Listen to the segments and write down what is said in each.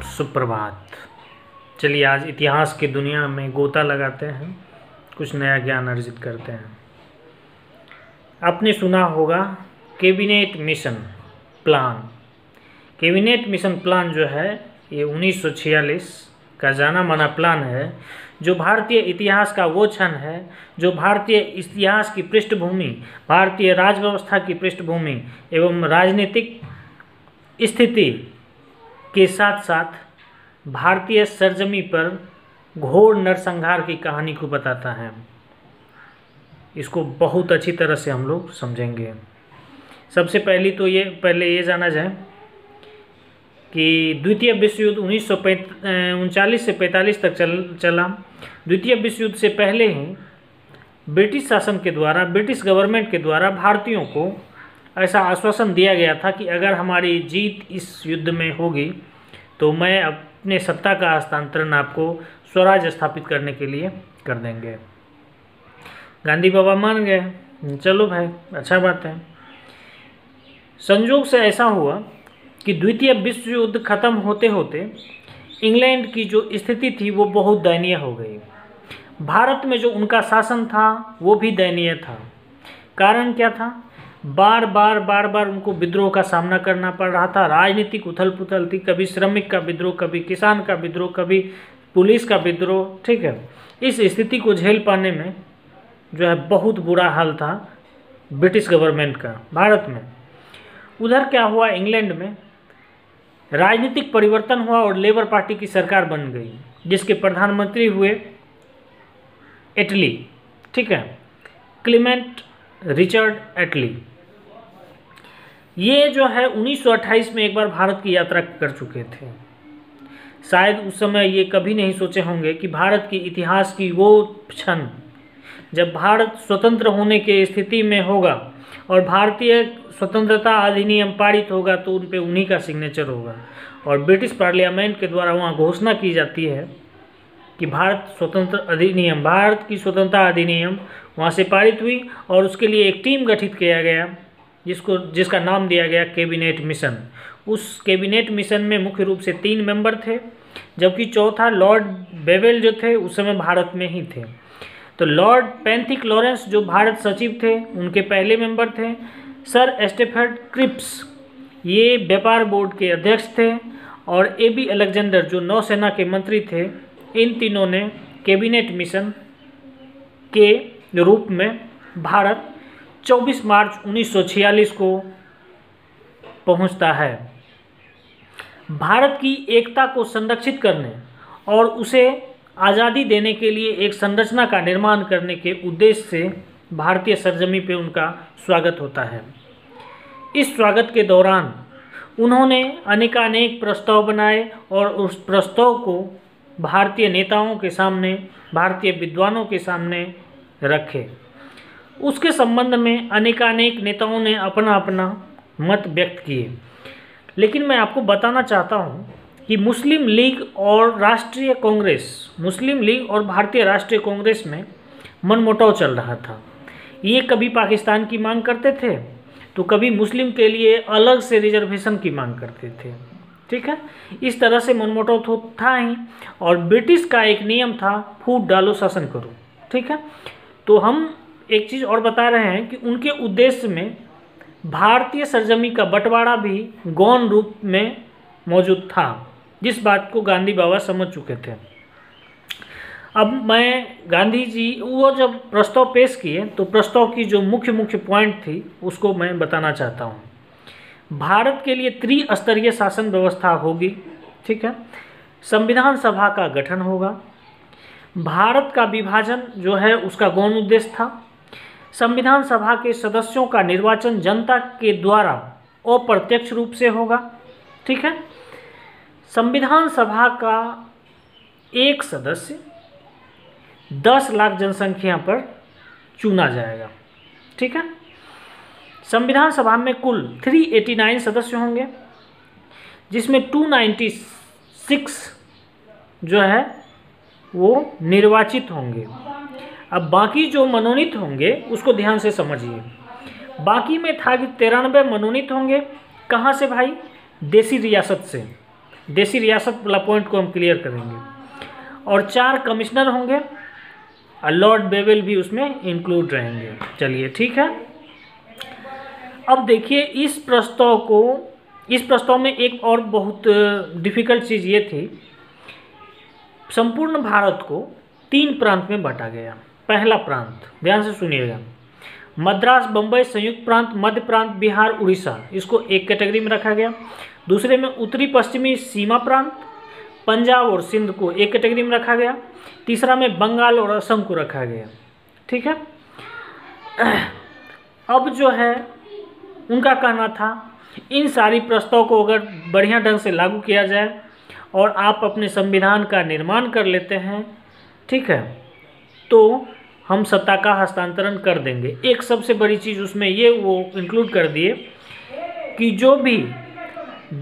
सुप्रभात। चलिए आज इतिहास की दुनिया में गोता लगाते हैं, कुछ नया ज्ञान अर्जित करते हैं। आपने सुना होगा cabinet mission plan. Cabinet mission plan जो है ये 1946 का जाना माना प्लान है, जो भारतीय इतिहास का वो क्षण है जो भारतीय इतिहास की पृष्ठभूमि, भारतीय राजव्यवस्था की पृष्ठभूमि एवं राजनीतिक स्थिति के साथ साथ भारतीय सरजमी पर घोर नरसंहार की कहानी को बताता है। इसको बहुत अच्छी तरह से हम लोग समझेंगे। सबसे पहले ये जाना जाए कि द्वितीय विश्व युद्ध 1939 से 45 तक चला। द्वितीय विश्व युद्ध से पहले ही ब्रिटिश शासन के द्वारा, ब्रिटिश गवर्नमेंट के द्वारा भारतीयों को ऐसा आश्वासन दिया गया था कि अगर हमारी जीत इस युद्ध में होगी तो मैं अपने सत्ता का हस्तांतरण आपको स्वराज स्थापित करने के लिए कर देंगे। गांधी बाबा मान गए, चलो भाई अच्छा बात है। संयोग से ऐसा हुआ कि द्वितीय विश्व युद्ध खत्म होते होते इंग्लैंड की जो स्थिति थी वो बहुत दयनीय हो गई। भारत में जो उनका शासन था वो भी दयनीय था। कारण क्या था? बार बार उनको विद्रोह का सामना करना पड़ रहा था। राजनीतिक उथल पुथल थी, कभी श्रमिक का विद्रोह, कभी किसान का विद्रोह, कभी पुलिस का विद्रोह। ठीक है, इस स्थिति को झेल पाने में जो है बहुत बुरा हाल था ब्रिटिश गवर्नमेंट का भारत में। उधर क्या हुआ, इंग्लैंड में राजनीतिक परिवर्तन हुआ और लेबर पार्टी की सरकार बन गई, जिसके प्रधानमंत्री हुए एटली। ठीक है, क्लीमेंट रिचर्ड एटली। ये जो है 1928 में एक बार भारत की यात्रा कर चुके थे। शायद उस समय ये कभी नहीं सोचे होंगे कि भारत की इतिहास की वो क्षण जब भारत स्वतंत्र होने के स्थिति में होगा और भारतीय स्वतंत्रता अधिनियम पारित होगा तो उन पे उन्हीं का सिग्नेचर होगा और ब्रिटिश पार्लियामेंट के द्वारा वहाँ घोषणा की जाती है कि भारत की स्वतंत्रता अधिनियम वहाँ से पारित हुई और उसके लिए एक टीम गठित किया गया जिसका नाम दिया गया कैबिनेट मिशन। उस कैबिनेट मिशन में मुख्य रूप से 3 मेंबर थे, जबकि चौथा लॉर्ड बेवेल जो थे उस समय भारत में ही थे। तो लॉर्ड पेंथिक लॉरेंस जो भारत सचिव थे उनके पहले मेंबर थे। सर स्टेफर्ड क्रिप्स ये व्यापार बोर्ड के अध्यक्ष थे और एबी अलेक्जेंडर जो नौसेना के मंत्री थे। इन तीनों ने कैबिनेट मिशन के रूप में भारत 24 मार्च 1946 को पहुंचता है। भारत की एकता को संरक्षित करने और उसे आज़ादी देने के लिए एक संरचना का निर्माण करने के उद्देश्य से भारतीय सरजमी पे उनका स्वागत होता है। इस स्वागत के दौरान उन्होंने अनेकानेक प्रस्ताव बनाए और उस प्रस्ताव को भारतीय नेताओं के सामने, भारतीय विद्वानों के सामने रखे। उसके संबंध में अनेकानेक नेताओं ने अपना अपना मत व्यक्त किए। लेकिन मैं आपको बताना चाहता हूँ कि मुस्लिम लीग और भारतीय राष्ट्रीय कांग्रेस में मनमुटाव चल रहा था। ये कभी पाकिस्तान की मांग करते थे तो कभी मुस्लिम के लिए अलग से रिजर्वेशन की मांग करते थे। ठीक है, इस तरह से मनमुटाव तो था ही। और ब्रिटिश का एक नियम था, फूट डालो शासन करो। ठीक है, तो हम एक चीज़ और बता रहे हैं कि उनके उद्देश्य में भारतीय सरजमी का बंटवारा भी गौण रूप में मौजूद था, जिस बात को गांधी बाबा समझ चुके थे। अब मैं गांधी जी वो जब प्रस्ताव पेश किए तो प्रस्ताव की जो मुख्य पॉइंट थी उसको मैं बताना चाहता हूँ। भारत के लिए त्रिस्तरीय शासन व्यवस्था होगी। ठीक है, संविधान सभा का गठन होगा। भारत का विभाजन जो है उसका गौण उद्देश्य था। संविधान सभा के सदस्यों का निर्वाचन जनता के द्वारा अप्रत्यक्ष रूप से होगा। ठीक है, संविधान सभा का एक सदस्य 10 लाख जनसंख्या पर चुना जाएगा। ठीक है, संविधान सभा में कुल 389 सदस्य होंगे, जिसमें 296 जो है वो निर्वाचित होंगे। अब बाकी जो मनोनीत होंगे उसको ध्यान से समझिए। बाकी में था कि 93 मनोनीत होंगे। कहाँ से भाई? देसी रियासत से। देसी रियासत वाला पॉइंट को हम क्लियर करेंगे। और 4 कमिश्नर होंगे और लॉर्ड बेवेल भी उसमें इंक्लूड रहेंगे। चलिए ठीक है। अब देखिए इस प्रस्ताव में एक और बहुत डिफ़िकल्ट चीज़ ये थी, संपूर्ण भारत को 3 प्रांत में बांटा गया। पहला प्रांत, ध्यान से सुनिएगा, मद्रास, बम्बई, संयुक्त प्रांत, मध्य प्रांत, बिहार, उड़ीसा, इसको एक कैटेगरी में रखा गया। दूसरे में उत्तरी पश्चिमी सीमा प्रांत, पंजाब और सिंध को एक कैटेगरी में रखा गया। तीसरा में बंगाल और असम को रखा गया। ठीक है। अब जो है उनका कहना था इन सारी प्रस्ताव को अगर बढ़िया ढंग से लागू किया जाए और आप अपने संविधान का निर्माण कर लेते हैं, ठीक है, तो हम सत्ता का हस्तांतरण कर देंगे। एक सबसे बड़ी चीज़ उसमें ये वो इंक्लूड कर दिए कि जो भी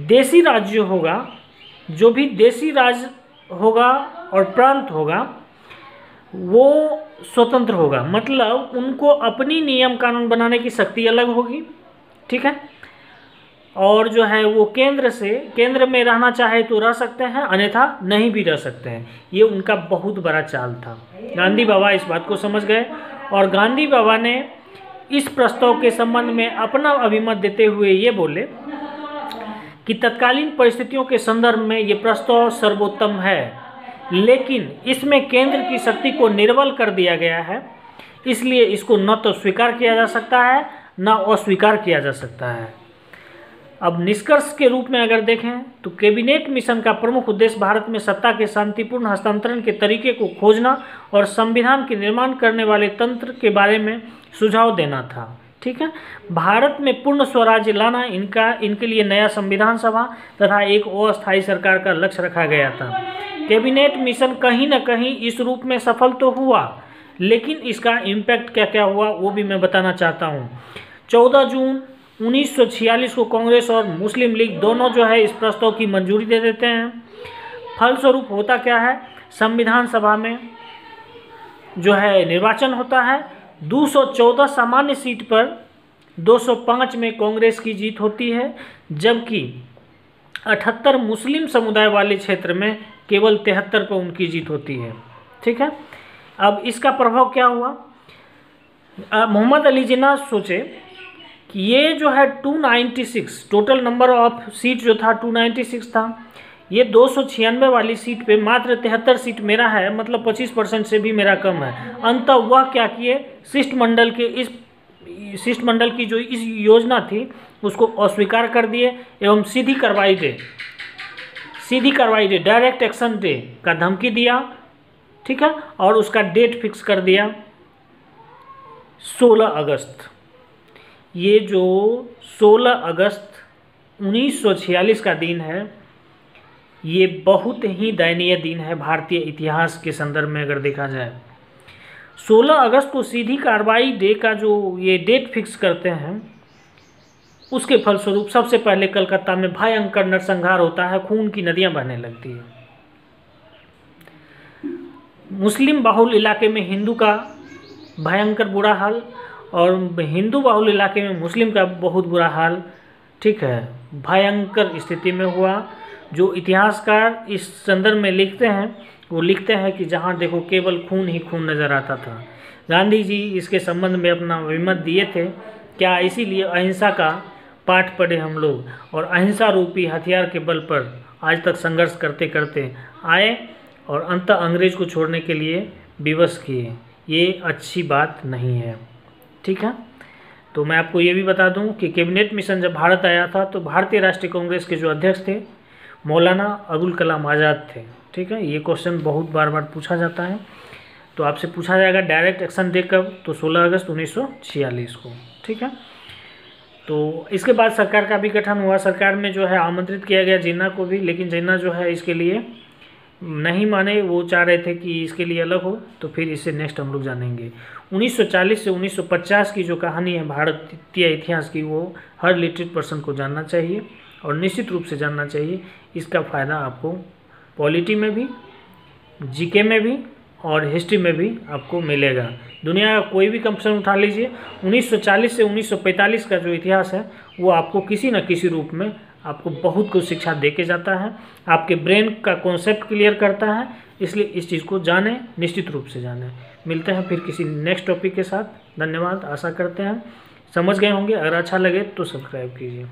देसी राज्य होगा और प्रांत होगा वो स्वतंत्र होगा, मतलब उनको अपनी नियम कानून बनाने की शक्ति अलग होगी। ठीक है। और जो है वो केंद्र में रहना चाहे तो रह सकते हैं, अन्यथा नहीं भी रह सकते हैं। ये उनका बहुत बड़ा चाल था। गांधी बाबा इस बात को समझ गए और गांधी बाबा ने इस प्रस्ताव के संबंध में अपना अभिमत देते हुए ये बोले कि तत्कालीन परिस्थितियों के संदर्भ में ये प्रस्ताव सर्वोत्तम है, लेकिन इसमें केंद्र की शक्ति को निर्बल कर दिया गया है, इसलिए इसको न तो स्वीकार किया जा सकता है न अस्वीकार किया जा सकता है। अब निष्कर्ष के रूप में अगर देखें तो कैबिनेट मिशन का प्रमुख उद्देश्य भारत में सत्ता के शांतिपूर्ण हस्तांतरण के तरीके को खोजना और संविधान के निर्माण करने वाले तंत्र के बारे में सुझाव देना था। ठीक है। भारत में पूर्ण स्वराज्य लाना इनके लिए नया संविधान सभा तथा एक अस्थायी सरकार का लक्ष्य रखा गया था। कैबिनेट मिशन कहीं न कहीं इस रूप में सफल तो हुआ, लेकिन इसका इम्पैक्ट क्या क्या हुआ वो भी मैं बताना चाहता हूँ। 14 जून 1946 को कांग्रेस और मुस्लिम लीग दोनों जो है इस प्रस्ताव की मंजूरी दे देते हैं। फलस्वरूप होता क्या है, संविधान सभा में जो है निर्वाचन होता है। 214 सामान्य सीट पर 205 में कांग्रेस की जीत होती है, जबकि 78 मुस्लिम समुदाय वाले क्षेत्र में केवल 73 पर उनकी जीत होती है। ठीक है। अब इसका प्रभाव क्या हुआ, मोहम्मद अली जिन्ना सोचे कि ये जो है 296 टोटल नंबर ऑफ सीट जो था 296 था, ये 296 वाली सीट पे मात्र 73 सीट मेरा है, मतलब 25% से भी मेरा कम है। अंततः वह क्या किए, शिष्टमंडल की जो इस योजना थी उसको अस्वीकार कर दिए एवं सीधी कार्रवाई डे डायरेक्ट एक्शन डे का धमकी दिया। ठीक है। और उसका डेट फिक्स कर दिया 16 अगस्त। ये जो 16 अगस्त 1946 का दिन है, ये बहुत ही दयनीय दिन है भारतीय इतिहास के संदर्भ में अगर देखा जाए। 16 अगस्त को सीधी कार्रवाई डे का जो ये डेट फिक्स करते हैं, उसके फलस्वरूप सबसे पहले कलकत्ता में भयंकर नरसंहार होता है, खून की नदियां बहने लगती है। मुस्लिम बाहुल इलाके में हिंदू का भयंकर बुरा हाल और हिंदू बाहुल इलाके में मुस्लिम का बहुत बुरा हाल, ठीक है, भयंकर स्थिति में हुआ। जो इतिहासकार इस संदर्भ में लिखते हैं वो लिखते हैं कि जहाँ देखो केवल खून ही खून नज़र आता था। गांधी जी इसके संबंध में अपना अभिमत दिए थे, क्या इसीलिए अहिंसा का पाठ पढ़े हम लोग और अहिंसा रूपी हथियार के बल पर आज तक संघर्ष करते करते आए और अंततः अंग्रेज को छोड़ने के लिए विवश किए। ये अच्छी बात नहीं है। ठीक है। तो मैं आपको ये भी बता दूं कि कैबिनेट मिशन जब भारत आया था तो भारतीय राष्ट्रीय कांग्रेस के जो अध्यक्ष थे मौलाना अबुल कलाम आज़ाद थे। ठीक है। ये क्वेश्चन बहुत बार पूछा जाता है, तो आपसे पूछा जाएगा डायरेक्ट एक्शन डे कब, तो 16 अगस्त 1946 को। ठीक है। तो इसके बाद सरकार का भी गठन हुआ। सरकार में जो है आमंत्रित किया गया जिन्ना को भी, लेकिन जिन्ना जो है इसके लिए नहीं माने, वो चाह रहे थे कि इसके लिए अलग हो, तो फिर इससे नेक्स्ट हम लोग जानेंगे। 1940 से 1950 की जो कहानी है भारतीय इतिहास की, वो हर लिटरेट पर्सन को जानना चाहिए और निश्चित रूप से जानना चाहिए। इसका फ़ायदा आपको पॉलिटी में भी, जीके में भी और हिस्ट्री में भी आपको मिलेगा। दुनिया का कोई भी कंपटीशन उठा लीजिए, 1940 से 1945 का जो इतिहास है वो आपको किसी न किसी रूप में आपको बहुत कुछ शिक्षा दे के जाता है, आपके ब्रेन का कॉन्सेप्ट क्लियर करता है। इसलिए इस चीज़ को जानें, निश्चित रूप से जानें। मिलते हैं फिर किसी नेक्स्ट टॉपिक के साथ। धन्यवाद। आशा करते हैं समझ गए होंगे। अगर अच्छा लगे तो सब्सक्राइब कीजिए।